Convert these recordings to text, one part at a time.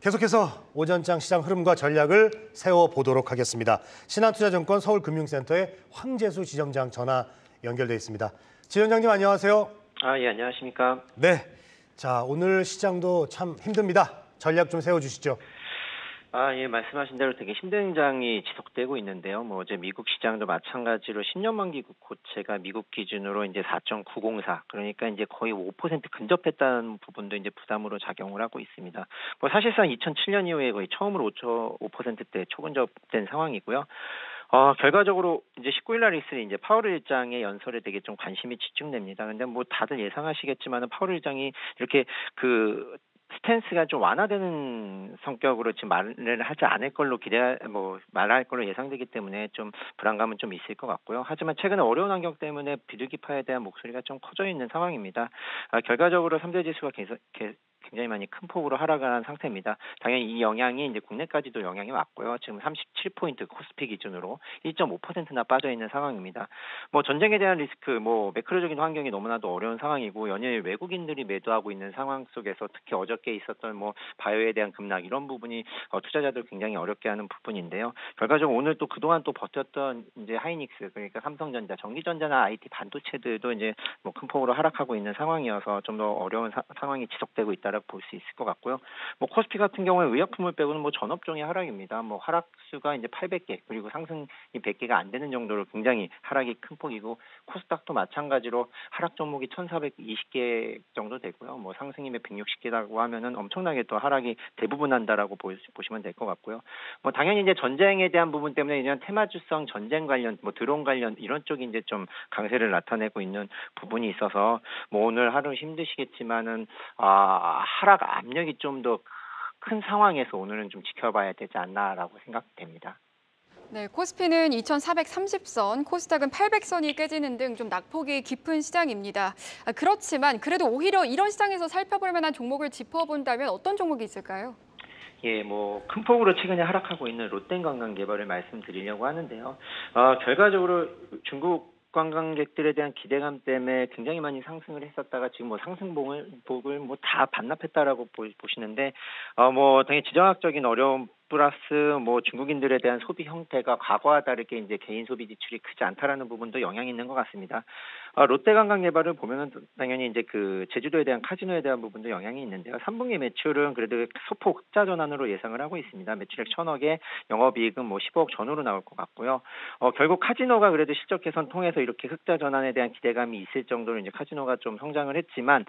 계속해서 오전장 시장 흐름과 전략을 세워보도록 하겠습니다. 신한투자증권 서울금융센터의 황재수 지점장 전화 연결돼 있습니다. 지점장님 안녕하세요. 예, 안녕하십니까. 네, 자 오늘 시장도 참 힘듭니다. 전략 좀 세워주시죠. 예, 말씀하신 대로 되게 힘든 장이 지속되고 있는데요. 어제 미국 시장도 마찬가지로 10년 만기 국고채가 미국 기준으로 이제 4.904, 그러니까 이제 거의 5% 근접했다는 부분도 이제 부담으로 작용을 하고 있습니다. 사실상 2007년 이후에 거의 처음으로 5%대 초근접된 상황이고요. 결과적으로 이제 19일 날 있을 이제 파월 의장의 연설에 되게 좀 관심이 집중됩니다. 근데 다들 예상하시겠지만은 파월 의장이 이렇게 스탠스가 좀 완화되는 성격으로 지금 말을 하지 않을 걸로 말할 걸로 예상되기 때문에 좀 불안감은 좀 있을 것 같고요. 하지만 최근에 어려운 환경 때문에 비둘기파에 대한 목소리가 좀 커져 있는 상황입니다. 결과적으로 3대 지수가 굉장히 많이 큰 폭으로 하락한 상태입니다. 당연히 이 영향이 이제 국내까지도 영향이 왔고요. 지금 37포인트 코스피 기준으로 1.5%나 빠져 있는 상황입니다. 전쟁에 대한 리스크, 매크로적인 환경이 너무나도 어려운 상황이고 연일 외국인들이 매도하고 있는 상황 속에서 특히 어저께 있었던 바이오에 대한 급락 이런 부분이 투자자들 굉장히 어렵게 하는 부분인데요. 결과적으로 오늘 또 그동안 또 버텼던 이제 하이닉스, 그러니까 삼성전자, 전기전자나 IT 반도체들도 이제 큰 폭으로 하락하고 있는 상황이어서 좀 더 어려운 상황이 지속되고 있다라고 볼 수 있을 것 같고요. 코스피 같은 경우에 의약품을 빼고는 전업종의 하락입니다. 하락수가 이제 800개, 그리고 상승이 100개가 안 되는 정도로 굉장히 하락이 큰 폭이고, 코스닥도 마찬가지로 하락 종목이 1,420개 정도 되고요. 상승이 160개라고 하면은 엄청나게 또 하락이 대부분 한다라고 보시면 될 것 같고요. 당연히 이제 전쟁에 대한 부분 때문에 이런 테마주성 전쟁 관련, 드론 관련 이런 쪽이 이제 좀 강세를 나타내고 있는 부분이 있어서 오늘 하루 힘드시겠지만은 하락 압력이 좀 더 큰 상황에서 오늘은 좀 지켜봐야 되지 않나라고 생각됩니다. 네, 코스피는 2,430선, 코스닥은 800선이 깨지는 등 좀 낙폭이 깊은 시장입니다. 그렇지만 그래도 오히려 이런 시장에서 살펴볼 만한 종목을 짚어본다면 어떤 종목이 있을까요? 예, 큰 폭으로 최근에 하락하고 있는 롯데관광개발을 말씀드리려고 하는데요. 결과적으로 중국 관광객들에 대한 기대감 때문에 굉장히 많이 상승을 했었다가 지금 상승폭을 다 반납했다라고 보시는데, 당연히 지정학적인 어려움 플러스 중국인들에 대한 소비 형태가 과거와 다르게 이제 개인 소비 지출이 크지 않다라는 부분도 영향이 있는 것 같습니다. 롯데관광개발을 보면은 당연히 이제 제주도에 대한 카지노에 대한 부분도 영향이 있는데요. 3분기 매출은 그래도 소폭 흑자 전환으로 예상을 하고 있습니다. 매출액 1,000억에 영업이익은 15억 전후로 나올 것 같고요. 결국 카지노가 그래도 실적 개선 통해서 이렇게 흑자 전환에 대한 기대감이 있을 정도로 이제 카지노가 좀 성장을 했지만,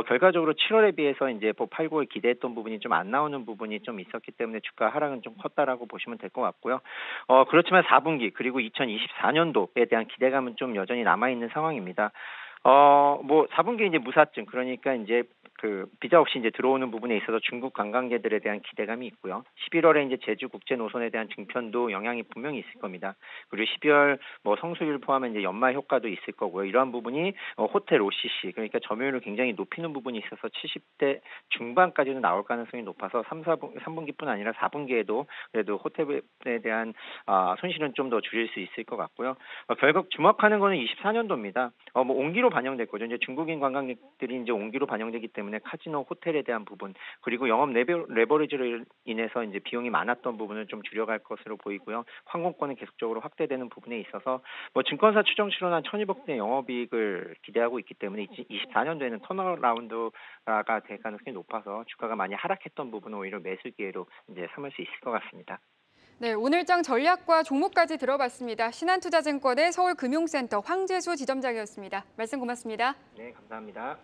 결과적으로 7월에 비해서 이제 8, 9월 기대했던 부분이 좀 안 나오는 부분이 좀 있었기 때문에 주가 하락은 좀 컸다라고 보시면 될 것 같고요. 그렇지만 4분기 그리고 2024년도에 대한 기대감은 좀 여전히 남아 있는 상황입니다. 4분기 이제 무사증, 그러니까 이제 비자 없이 이제 들어오는 부분에 있어서 중국 관광객들에 대한 기대감이 있고요. 11월에 이제 제주 국제 노선에 대한 증편도 영향이 분명히 있을 겁니다. 그리고 12월 성수일 포함한 이제 연말 효과도 있을 거고요. 이러한 부분이 호텔 OCC, 그러니까 점유율을 굉장히 높이는 부분이 있어서 70대 중반까지도 나올 가능성이 높아서 3분기뿐 아니라 4분기에도 그래도 호텔에 대한 손실은 좀 더 줄일 수 있을 것 같고요. 결국 주목하는 거는 24년도입니다. 온기로 반영될 거죠. 이제 중국인 관광객들이 이제 온기로 반영되기 때문에 카지노, 호텔에 대한 부분, 그리고 영업 레버리지로 인해서 이제 비용이 많았던 부분을 좀 줄여갈 것으로 보이고요. 항공권은 계속적으로 확대되는 부분에 있어서 증권사 추정 실현한 1,200대 영업이익을 기대하고 있기 때문에 24년도에는 턴어라운드가 될 가능성이 높아서 주가가 많이 하락했던 부분은 오히려 매수 기회로 이제 삼을 수 있을 것 같습니다. 네, 오늘장 전략과 종목까지 들어봤습니다. 신한투자증권의 서울금융센터 황재수 지점장이었습니다. 말씀 고맙습니다. 네, 감사합니다.